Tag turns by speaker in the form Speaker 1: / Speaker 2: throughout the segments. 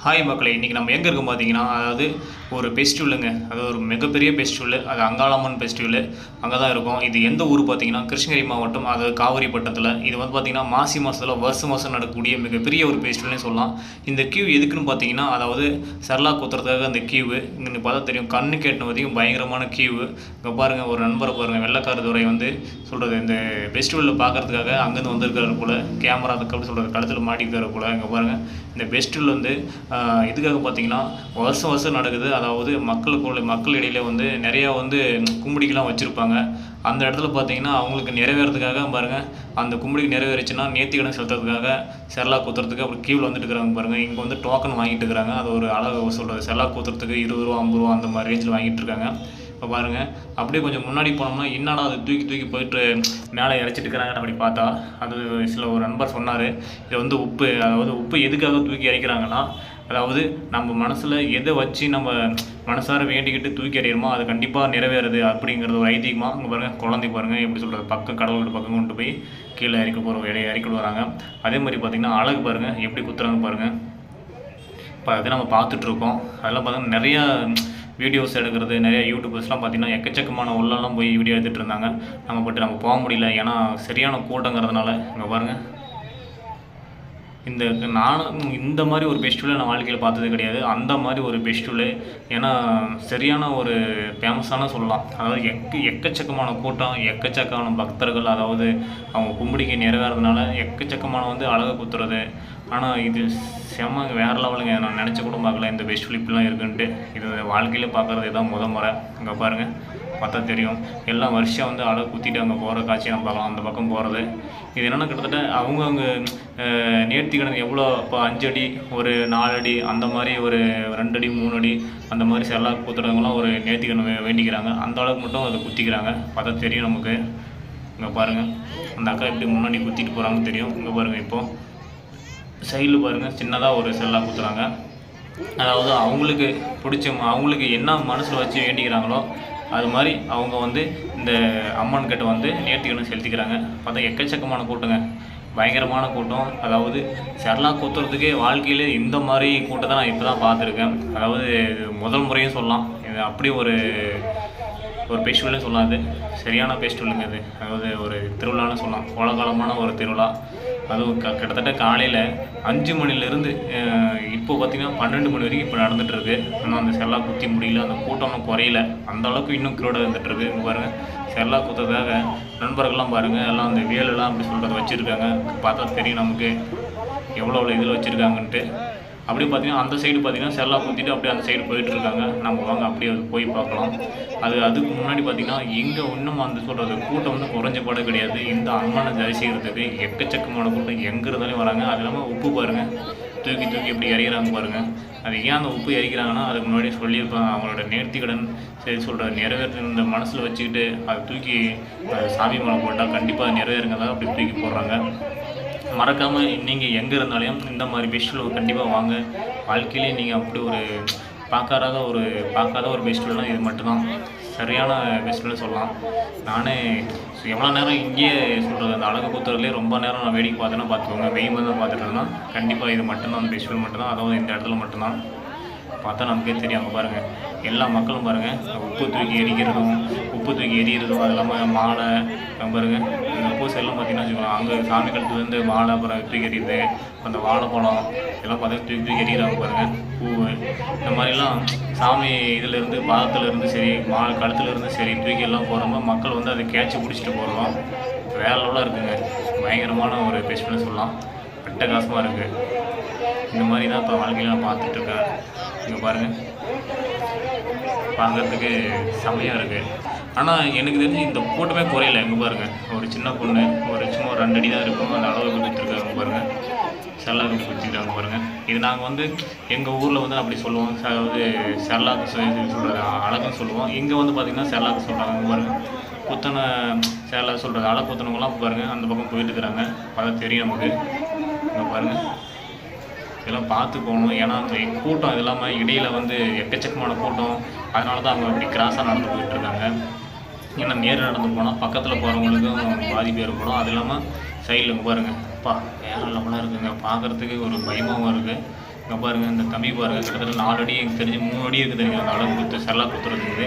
Speaker 1: Hi மக்களே, இன்றைக்கி நம்ம எங்கே இருக்கோம் பார்த்தீங்கன்னா, அதாவது ஒரு ஃபெஸ்டிவலுங்க. அது ஒரு மிகப்பெரிய ஃபெஸ்டிவலு. அது அங்காளம்மன் ஃபெஸ்டிவலு. அங்கே தான் இருக்கும். இது எந்த ஊர் பார்த்தீங்கன்னா, கிருஷ்ணகிரி மாவட்டம், அதாவது காவிரிப்பட்டத்தில். இது வந்து பார்த்தீங்கன்னா மாசி மாதத்தில் வருஷம் நடக்கக்கூடிய மிகப்பெரிய ஒரு ஃபெஸ்டிவல்னே சொல்லலாம். இந்த கியூ எதுக்குன்னு பார்த்தீங்கன்னா, அதாவது சரலா குத்துறதுக்காக அந்த கியூவு இங்கே பார்த்தா தெரியும். கண்ணு கேட்டின வரைக்கும் பயங்கரமான கியூவு. இங்கே பாருங்கள், ஒரு நண்பரை பாருங்கள், வெள்ளைக்கார துறை வந்து சொல்கிறது இந்த ஃபெஸ்டிவலில் பார்க்குறதுக்காக அங்கேருந்து வந்திருக்காரு போல். கேமரா அதுக்கு சொல்கிறது கழுத்தில் மாட்டிருக்காரு போல். இங்கே பாருங்கள், இந்த ஃபெஸ்டிவல் வந்து இதுக்காக பார்த்தீங்கன்னா வருஷம் நடக்குது. அதாவது மக்கள் இடையில வந்து நிறையா வந்து கும்பிடிக்கெலாம் வச்சுருப்பாங்க. அந்த இடத்துல பார்த்தீங்கன்னா அவங்களுக்கு நிறைவேறதுக்காக பாருங்கள், அந்த கும்பிடிக்கு நிறைவேறிச்சுன்னா நேர்த்திக்கடன் செலுத்துறதுக்காக செரலா குத்துறதுக்கு அப்படி கீழே வந்துட்டு இருக்கிறாங்க பாருங்கள். இங்கே வந்து டோக்கன் வாங்கிட்டு இருக்கிறாங்க. அது ஒரு அளவு சொல்கிறது, செரலா குத்துறதுக்கு 20 ரூபா 50 ரூபா அந்த மாதிரி ரேஞ்சில் வாங்கிட்டு இருக்காங்க. இப்போ பாருங்கள், அப்படியே கொஞ்சம் முன்னாடி போனோம்னா என்னடா அது தூக்கி போயிட்டு மேலே இறச்சிட்டு இருக்கிறாங்கன்னு அப்படி பார்த்தா, அது சில ஒரு நண்பர் சொன்னார், இது வந்து உப்பு. அதாவது உப்பு எதுக்காக தூக்கி இறக்கிறாங்கன்னா, அதாவது நம்ம மனசில் எதை வச்சு நம்ம மனசார வேண்டிக்கிட்டு தூக்கி எறிகிறோமோ அது கண்டிப்பாக நிறைவேறுது அப்படிங்கிறது ஒரு ஐதீகமாக. இங்கே பாருங்கள், குழந்தை பாருங்கள் எப்படி சொல்கிறது, கடவுளோட பக்கம் கொண்டு போய் கீழே இறக்கிட்டு வராங்க. அதே மாதிரி பார்த்திங்கன்னா அழகு பாருங்கள் எப்படி குத்துறாங்க பாருங்கள். இப்போ அதை நம்ம பார்த்துட்ருக்கோம். அதெல்லாம் பார்த்திங்கன்னா நிறையா வீடியோஸ் எடுக்கிறது, நிறைய யூடியூபர்ஸ்லாம் பார்த்திங்கன்னா எக்கச்சக்கமான உள்ளெல்லாம் போய் வீடியோ எடுத்துகிட்டு இருந்தாங்க. நம்ம போக முடியல, ஏன்னா சரியான கூட்டங்கிறதுனால. இங்கே பாருங்கள், நானும் இந்த மாதிரி ஒரு ஃபெஸ்டிவலை நான் வாழ்க்கையில் பார்த்தது கிடையாது. அந்த மாதிரி ஒரு ஃபெஸ்டிவலு, ஏன்னா சரியான ஒரு ஃபேமஸான சொல்லலாம். அதாவது எக்கச்சக்கமான கூட்டம், எக்கச்சக்கமான பக்தர்கள். அதாவது அவங்க கும்பிடிக்கை நிறைவேறதுனால எக்கச்சக்கமான வந்து அழகை குத்துறது. ஆனால் இது செம்ம வேறு லெவலுங்க. நான் நினச்சி கூட பார்க்கல இந்த ஃபெஸ்டிவல் இப்படிலாம் இருக்குன்ட்டு. இது வாழ்க்கையில் பார்க்குறது இதுதான் முறை. இங்கே பாருங்கள், பார்த்தா தெரியும். எல்லாம் வருஷம் வந்து அழகு குத்திட்டு அங்கே போகிற காட்சியை நம்ம பார்க்கலாம். அந்த பக்கம் போகிறது இது என்னென்னா, கிட்டத்தட்ட அவங்க நேர்த்திக்கடன் எவ்வளோ இப்போ 5 அடி, ஒரு 4 அடி, அந்த மாதிரி ஒரு 2 அடி 3 அடி அந்த மாதிரி செரலா குத்துறவங்களாம் ஒரு நேர்த்திக்கடன் வேண்டிக்கிறாங்க. அந்த அளவுக்கு மட்டும் அதை குத்திக்கிறாங்க. பார்த்தா தெரியும் நமக்கு. இங்கே பாருங்கள், அந்த அக்கா எப்படி முன்னாடி குத்திட்டு போகிறாங்கன்னு தெரியும். இங்கே பாருங்கள், இப்போது சைடில் பாருங்கள் சின்னதாக ஒரு செரலா குத்துறாங்க. அதாவது அவங்களுக்கு அவங்களுக்கு என்ன மனசில் வச்சு வேண்டிக்கிறாங்களோ அது மாதிரி அவங்க வந்து இந்த அம்மன் கிட்ட வந்து நேர்த்திக்கடன் செலுத்திக்கிறாங்க. பார்த்தா எக்கச்சக்கமான கூட்டங்க, பயங்கரமான கூட்டம். அதாவது செரலா குத்துறதுக்கே வாழ்க்கையில் இந்த மாதிரி கூட்டத்தை நான் இப்போ தான் பார்த்துருக்கேன். அதாவது முதல் முறையும் சொல்லலாம். இது அப்படி ஒரு ஃபெஸ்டிவலே சொல்லலாம். அது சரியான ஃபெஸ்டிவலுங்க. அது அதாவது ஒரு திருவிழான்னு சொல்லலாம். கோலாகலமான ஒரு திருவிழா. அதுவும் கிட்டத்தட்ட காலையில் 5 மணிலேருந்து இப்போ பார்த்திங்கன்னா 12 மணி வரைக்கும் இப்போ நடந்துகிட்ருக்கு. ஆனால் அந்த செரலா குத்தி முடியல, அந்த கூட்டம்லாம் குறையில, அந்த அளவுக்கு இன்னும் க்ரௌடாக இருந்துகிட்ருக்கு. இங்கே பாருங்கள், செரலா குத்துறதுக்காக நண்பர்கள்லாம் பாருங்கள், எல்லாம் அந்த வேலெல்லாம் அப்படி சொல்கிறத வச்சுருக்காங்க. பார்த்தா தெரியும் நமக்கு எவ்வளோ இதில் வச்சுருக்காங்கன்ட்டு. அப்படியே பார்த்திங்கன்னா அந்த சைடு பார்த்திங்கன்னா செரலா குத்திட்டு அப்படியே அந்த சைடு போயிட்டுருக்காங்க. நம்ம வாங்க அப்படியே அது போய் பார்க்கலாம். அதுக்கு முன்னாடி பார்த்திங்கன்னா இங்கே இன்னும் அந்த சொல்கிறது கூட்டம் வந்து குறைஞ்ச கிடையாது. இந்த அம்மனை தரிசிக்கிறதுக்கு எக்கச்சக்கமான கூட்டம் எங்கே இருந்தாலும் வராங்க. அது இல்லாமல் உப்பு பாருங்கள், தூக்கி எப்படி எறிகிறாங்க பாருங்கள். அது ஏன் அந்த உப்பு எறிக்கிறாங்கன்னா, அதுக்கு முன்னாடி சொல்லியிருப்பாங்க, அவங்களோட நேர்த்திக்கடன் சரி சொல்கிறது நிறைவேற்ற இந்த மனசில் வச்சுக்கிட்டு அதை தூக்கி சாமி மேலே போட்டால் கண்டிப்பாக நிறைவேறுங்க அப்படி தூக்கி போடுறாங்க. மறக்காமல் நீங்கள் எங்கே இருந்தாலும் இந்த மாதிரி ஃபெஸ்டிவல் கண்டிப்பாக வாங்க. வாழ்க்கையிலே நீங்கள் அப்படி ஒரு பார்க்காத ஒரு ஃபெஸ்டிவல்னால் இது மட்டும்தான் சரியான ஃபெஸ்டிவல்னு சொல்லலாம். நானே எவ்வளோ நேரம் இங்கேயே சொல்கிறது, அந்த அழகு குத்துறதுலேயே ரொம்ப நேரம் நான் வேடிக்கை பார்த்தேன்னா பார்த்துக்கோங்க. வெயில் தான் பார்த்துட்டேன்னா கண்டிப்பாக இது மட்டும்தான், அந்த ஃபெஸ்டிவல் மட்டும்தான். அதாவது இந்த இடத்துல மட்டும்தான் பார்த்தா நமக்கே தெரியும். அங்கே பாருங்கள், எல்லா மக்களும் பாருங்கள், உப்பு தூக்கி எரிகிறதும் அது இல்லாமல் மாலை பாருங்கள். இந்த பூசையெல்லாம் பார்த்திங்கன்னா வச்சுக்கோங்க, அங்கே சாமி கழுத்துலேருந்து மாலை அப்புறம் தூக்கி எறியுது, அந்த வாழைப்பழம் எல்லாம் பார்த்தீங்கன்னா தூக்கி எறிகிறாங்க பாருங்கள். பூ இந்த மாதிரிலாம் சாமி இதிலேருந்து பாதத்துலேருந்து சரி, கழுத்துலேருந்து சரி தூக்கி எல்லாம் போகிறோமோ மக்கள் வந்து அதை கேட்சி பிடிச்சிட்டு போகிறோம். வேற லெவலாக இருக்குங்க. பயங்கரமான ஒரு ஃபெஸ்டிவல்னு சொல்லலாம். அட்டகாசமாக இருக்குது. இந்த மாதிரி தான் இப்போ வாழ்க்கையில் நான் பார்த்துட்ருக்கேன். இங்கே பாருங்கள், பார்க்குறதுக்கு செம்மையாக இருக்குது. ஆனால் எனக்கு தெரிஞ்சு இந்த கூட்டமே குறையில. இங்கே பாருங்கள், ஒரு சின்ன பொண்ணு சும்மா ஒரு 2 அடி தான் இருக்கும், அந்த அளவுக்கு குத்திருக்காங்க பாருங்கள். செரலாக்கு குத்திருக்காங்க பாருங்கள். இது நாங்கள் வந்து எங்கள் ஊரில் வந்து அப்படி சொல்லுவோம். அதாவது செரலாக்கு சொல்கிறது அழகுன்னு சொல்லுவோம். இங்கே வந்து பார்த்திங்கன்னா செரலாக்கு சொல்கிறாங்க. இங்கே பாருங்கள், குத்தனை செரலா சொல்கிறது அழகு குத்தனவங்களாம் பாருங்கள் அந்த பக்கம் போயிட்டு இருக்கிறாங்க. பார்த்தா தெரியும் நமக்கு. இங்கே பாருங்கள், இதெல்லாம் பார்த்து போகணும். ஏன்னா அந்த கூட்டம் இது இல்லாமல் இடையில் வந்து எக்கச்சக்கமான கூட்டம். அதனால தான் அவங்க அப்படி கிராஸாக நடந்து போயிட்டுருக்காங்க. ஏன்னா நேரில் நடந்து போனால் பக்கத்தில் போகிறவங்களுக்கும் பாதிப்பு ஏற்படும். அது இல்லாமல் சைடில் பாருங்கள், வேறு லெவலாக இருக்குங்க. பார்க்குறதுக்கு ஒரு பயமாகவும் இருக்குது. இங்கே பாருங்கள் இந்த கம்பி பாருங்கள், கிட்டத்தட்ட 4 அடி, எனக்கு தெரிஞ்சு 3 அடி இருக்குதுங்க அந்த அளவு குத்து செல்லா குத்துறதுக்கு.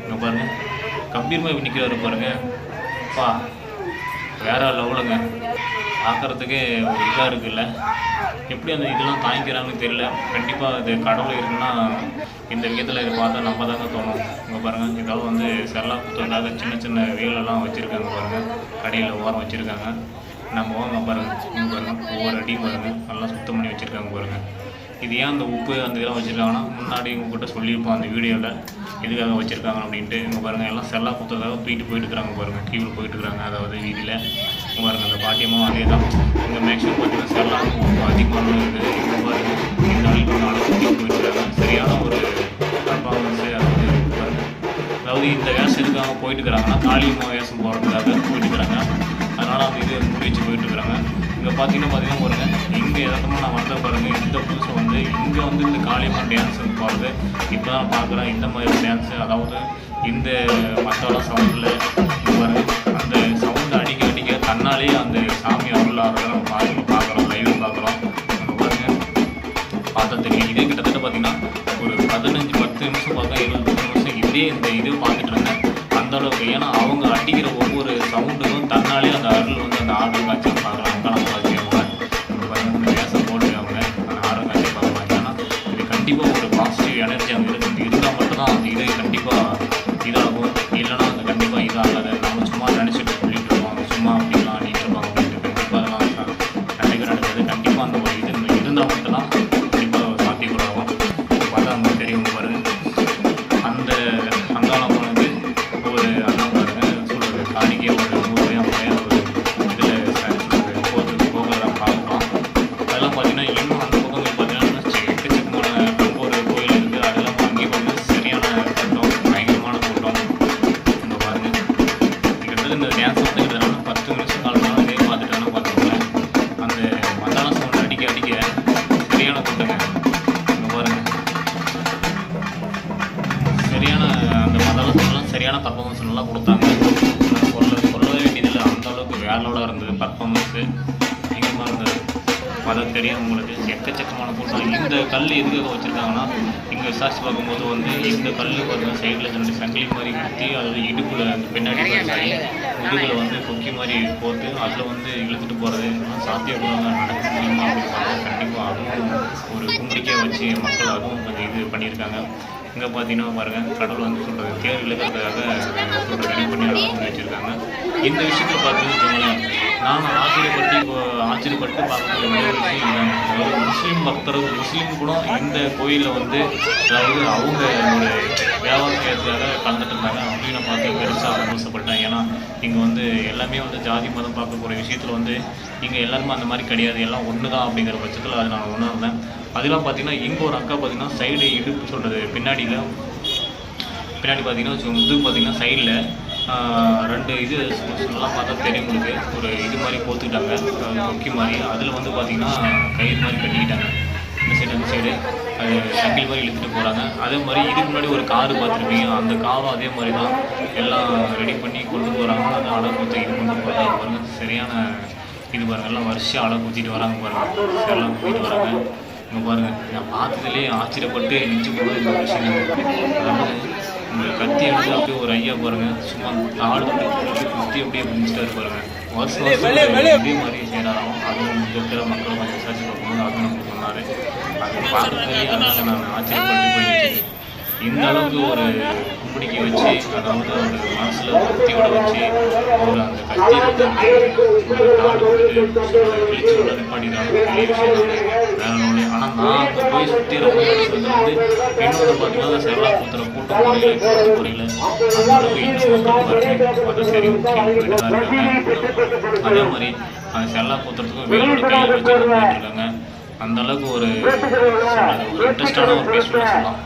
Speaker 1: இங்கே பாருங்கள் கம்பீரமாக நிற்கிறாரு பாருங்கள், அப்பா வேற லெவலுங்க. பார்க்குறதுக்கே ஒரு இதாக இருக்குல்ல, எப்படி அந்த இதெல்லாம் தாங்கிக்கிறாங்கன்னு தெரியல. கண்டிப்பாக இது கடவுள் இருக்குன்னா இந்த விதத்தில் இதை பார்த்தா நம்ம தாங்க தோணும். இங்கே பாருங்கள் ஏதாவது வந்து செல்லா குத்துறதுக்காக சின்ன சின்ன வேலெல்லாம் வச்சுருக்காங்க பாருங்கள், கடையில் ஓரம் வச்சுருக்காங்க. நம்ம வாங்க பாருங்கள், இங்கே பாருங்கள் ஒவ்வொரு அடியும் பாருங்கள் நல்லா சுத்தம் பண்ணி வச்சுருக்காங்க பாருங்கள். இது ஏன் அந்த உப்பு அந்த இதெல்லாம் வச்சுருக்காங்கன்னா முன்னாடி உங்கள்கிட்ட சொல்லியிருப்போம் அந்த வீடியோவில் எதுக்காக வச்சுருக்காங்க அப்படின்ட்டு. இங்கே பாருங்கள் எல்லாம் செல்லா குத்துறதாக தூக்கிட்டு போயிட்டுருக்காங்க பாருங்கள், கீழே போயிட்டுருக்காங்க. அதாவது வீதியில் இங்கே பாருங்கள் அந்த பாட்டியமும் அதே தான். இங்கே மேக்ஸிமம் பார்த்தீங்கன்னா செல்லா உப்பு அதிகமான இருக்குது. இங்கே பாருங்கள் இந்த நாளைக்கு நாளை தூக்கிட்டு போயிட்டுருக்காங்க. சரியான ஒரு பர்ஃபார்மன்ஸு. அதாவது இந்த வேஷம் எதுக்காக போயிட்டுருக்காங்கன்னா காளியம்மா வேஷம் போகிறதுக்காக போயிட்டுருக்காங்க. அதனால் அந்த இது மூடி வச்சு போயிட்டுருக்காங்க. இங்கே பார்த்தீங்கன்னா பாருங்கள் இங்கே எதார்த்தமாக நான் வந்த பாருங்கள் இந்த புதுசை வந்து இங்கே வந்து இந்த காளியம்மன் டான்ஸ் போகிறது இப்போ தான் பார்க்குறேன். இந்த மாதிரி டான்ஸு, அதாவது இந்த மத்தாளம் சவுண்டில் பாருங்கள் அந்த சவுண்டு அடிக்க அடிக்க தன்னாலே அந்த சாமி அருள் ஆகிறத நம்ம பார்க்குறோம், லைவ் பார்க்குறோம். நம்ம பாருங்கள் பார்த்தா தெரியும். இதே கிட்டத்தட்ட பார்த்திங்கன்னா ஒரு 10 நிமிஷம் பார்த்தா 20 நிமிஷம் இதே இந்த இது பார்த்துட்டு இருந்தேன் அந்த அளவுக்கு. ஏன்னா அவங்க அடிக்கிற ஒவ்வொரு சவுண்டுக்கும் தன்னாலே அந்த அருள் வந்து அந்த ஆர்டர் காட்சி பார்க்கலாம். வேஷம் போட்டுருக்காங்க அந்த ஆர்டர் காட்சி பார்க்கலாம். ஏன்னா இது கண்டிப்பாக ஒரு பாசிட்டிவ் எனர்ஜி அங்கே இருக்குது. இருந்தால் மட்டும்தான் அந்த இது கண்டிப்பாக இதாகும், இல்லைன்னா அது கண்டிப்பாக இதாகாது. நம்ம சும்மா நினச்சிட்டு சொல்லிட்டு இருப்பாங்க, சும்மா அப்படிலாம் அடிக்கிட்டு இருப்பாங்க அப்படின்ட்டு. கண்டிப்பாக அதெல்லாம் நடக்கிறது. கண்டிப்பாக அந்த ஒரு இது இருந்தால் மட்டும்தான் கண்டிப்பாக சாத்தியக்கூடாகும். பார்த்தா அவங்க தெரியும் பாருங்கள் அந்த அங்காளம் வந்து ஒரு அண்ணன் பாருங்க சொல்கிறது காணிக்கையாக ஒரு 100 ஒரு இதில் போகிறதெல்லாம் பார்க்கலாம். அதெல்லாம் பார்த்தீங்கன்னா இன்னும் அந்த பக்கம் பார்த்தீங்கன்னா எக்கச்சக்கமான ஒரு கோயில் இருக்குது. அதெல்லாம் அங்கேயும் வந்து சரியான கூட்டம், பயங்கரமான கூட்டம். நம்ம பாருங்கள் கிட்டத்தட்ட இந்த டான்ஸ் வந்து கிட்டத்தட்ட 10 நிமிஷம் காலமாக இதே பார்த்துட்டாங்கன்னா பார்த்துக்கோங்களேன். அந்த மத்தாளம் சவுண்ட் அடிக்க அடிக்க சரியான கூட்டங்க. நம்ம பாருங்கள் சரியான அந்த மத்தாளம் சவுண்ட்லாம் சரியான பர்ஃபார்மன்ஸ் நல்லா கொடுத்தாங்க. சொல்லவே வேண்டியதில்லை, அந்த அளவுக்கு வேலோட இருந்தது பர்ஃபார்மன்ஸு அதிகமாக இருந்தது. அதை தெரியும் உங்களுக்கு. எக்கச்சக்கமான கூட்டம். இந்த கல் எதுக்காக வச்சுருக்காங்கன்னா இங்கே விசாரிச்சு பார்க்கும்போது வந்து இந்த கல் பாருங்கள் சைடில் 2 சங்கிலி மாதிரி குத்தி அதாவது இடுப்பில் அந்த பின்னாடி முதுகில் வந்து கொக்கி மாதிரி போட்டு அதில் வந்து இழுத்துட்டு போகிறது சாத்தியக்கூடாது நடக்க முடியுமா அப்படின்னு பார்த்தா கண்டிப்பாக அதுவும் ஒரு கும்பிடிக்கை வச்சு மக்கள் அதுவும் கொஞ்சம் இது பண்ணியிருக்காங்க. இங்கே பார்த்தீங்கன்னா பாருங்கள் கடவுள் வந்து சொல்கிறது தேர் இழுக்கிறதுக்காக சொல்கிற ரெடி பண்ணி அழகாக வச்சுருக்காங்க. இந்த விஷயத்தில் பார்த்தீங்கன்னா நான் ஆச்சரியப்பட்டு பார்க்கக்கூடிய ஒரு விஷயம் இல்லைங்க. அதாவது முஸ்லீம் பக்தர்கள் முஸ்லீம் கூட இந்த கோயிலில் வந்து அதாவது அவங்க ஒரு வியாபாரத்துக்காக கலந்துட்டு இருந்தாங்க அப்படின்னு நான் பார்த்து பெருசாக சந்தோஷப்பட்டேன். ஏன்னா இங்கே வந்து எல்லாமே வந்து ஜாதி மதம் பார்க்கக்கூடிய விஷயத்தில் வந்து இங்கே எல்லாருமே அந்த மாதிரி கிடையாது, எல்லாம் ஒன்று தான் அப்படிங்கிற பட்சத்தில் அதை நான் உணர்ந்தேன். அதெல்லாம் பார்த்தீங்கன்னா இங்கே ஒரு அக்கா பார்த்தீங்கன்னா சைடு இடுப்பு சொல்கிறது பின்னாடி பார்த்தீங்கன்னா முதுகு பார்த்தீங்கன்னா சைடில் 2 இது நல்லா பார்த்தா தெரியும் உங்களுக்கு. ஒரு இது மாதிரி போத்துக்கிட்டாங்க கொக்கி மாதிரி. அதில் வந்து பார்த்திங்கன்னா கயிறு மாதிரி கட்டிக்கிட்டாங்க. இந்த சைடு அந்த சைடு அது சங்கில் மாதிரி இழுத்துட்டு போகிறாங்க. அதே மாதிரி இதுக்கு முன்னாடி ஒரு காரு பார்த்துருப்பீங்க, அந்த காரும் அதே மாதிரி தான் எல்லாம் ரெடி பண்ணி கொண்டு போகிறாங்க. அதை அழகு ஊற்றி இது கொண்டு போகிறாங்க பாருங்கள். சரியான இது பாருங்கள் எல்லாம் வருஷம் அழகு ஊற்றிட்டு வராங்க பாருங்கள், எல்லாம் ஊற்றிட்டு வராங்க. இங்கே பாருங்கள் நான் பார்த்ததுலேயே ஆச்சரியப்பட்டு நிச்சு போகிறது இந்த விஷயம். அதாவது இந்த கத்தி எடுத்து அப்படியே ஒரு ஐயா பாருங்கள் சும்மா ஆள் வந்து குத்தி அப்படியே பிடிச்சிட்டாரு பாருங்கள். வருஷம் இதே மாதிரி செய்கிறாராம். அதுவும் இருக்கிற மக்கள் கொஞ்சம் விசாரிச்சு பார்க்கும்போது அதுவும் நமக்கு சொன்னார். அது பார்க்கறதுலேயே அதனால் நான் ஆச்சரியப்பட்டு போயிடுச்சு. இந்த அளவுக்கு ஒரு கும்பிடிக்கை வச்சு அதாவது ஒரு மனசில் பக்தியோட வச்சு அவர் அந்த கத்தி வந்து ஒரு காடு வந்து கிழிச்சு விட நிப்பாட்டிக்கிறாங்க. பெரிய விஷயம் வேற ஒன்று. ஆனால் நான் அங்கே போய் சுற்றி ரொம்ப வந்து இன்னொரு பார்த்தீங்கன்னா செல்லா குத்துற கூட்டம் முறையில் அந்த அளவுக்கு இன்னும் அதை தெரியும் போயிட்டு தான் இருக்காங்க. அதே மாதிரி அந்த செல்லா குத்துறதுக்கும் வேலோட கையில் வச்சு போயிட்டு இருக்காங்க. அந்த அளவுக்கு ஒரு இன்ட்ரெஸ்டான ஒரு பேசுவேன் சொல்லலாம்.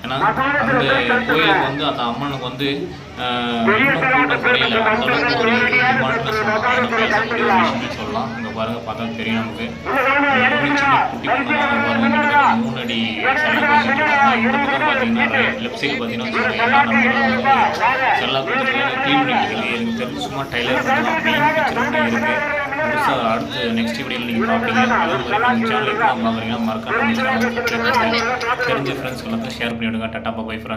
Speaker 1: ஏன்னா அந்த கோயிலுக்கு வந்து அந்த அம்மனுக்கு வந்து இன்னும் கூட்டம் குறையில அந்த அளவுக்கு ஒரு டிமாண்ட்னு பேசக்கூடிய ஒரு விஷயம்னு சொல்லலாம். இங்கே பாருங்கள் பார்த்தா தெரியும் நமக்கு சின்ன குட்டி பொண்ணு பாருங்கள் 3 அடி செல்லா வச்சுருக்காங்க. இந்த பக்கம் பார்த்தீங்கன்னா லெஃப்ட் சைடு பார்த்தீங்கன்னா செல்லா கொடுத்துட்டு க்ளீன் பண்ணிட்டு இருக்காங்க. எனக்கு தெரிஞ்சு சும்மா டைலர் மெயின் பிக்சர் அப்படி இருக்குது. முழுசாக அடுத்து நெக்ஸ்ட் வீடியோவில் நீங்கள் பார்ப்பீங்க. அதே மாதிரி நம்ம சேனலுக்கு பார்க்குறீங்கன்னா மறக்காம நம்ம சேனலை சப்ஸ்கிரைப் பண்ணுங்கள். தெரிஞ்ச ஃப்ரெண்ட்ஸ் எல்லாத்தையும் ஷேர் பண்ணி விடுங்க. Tata bye friends.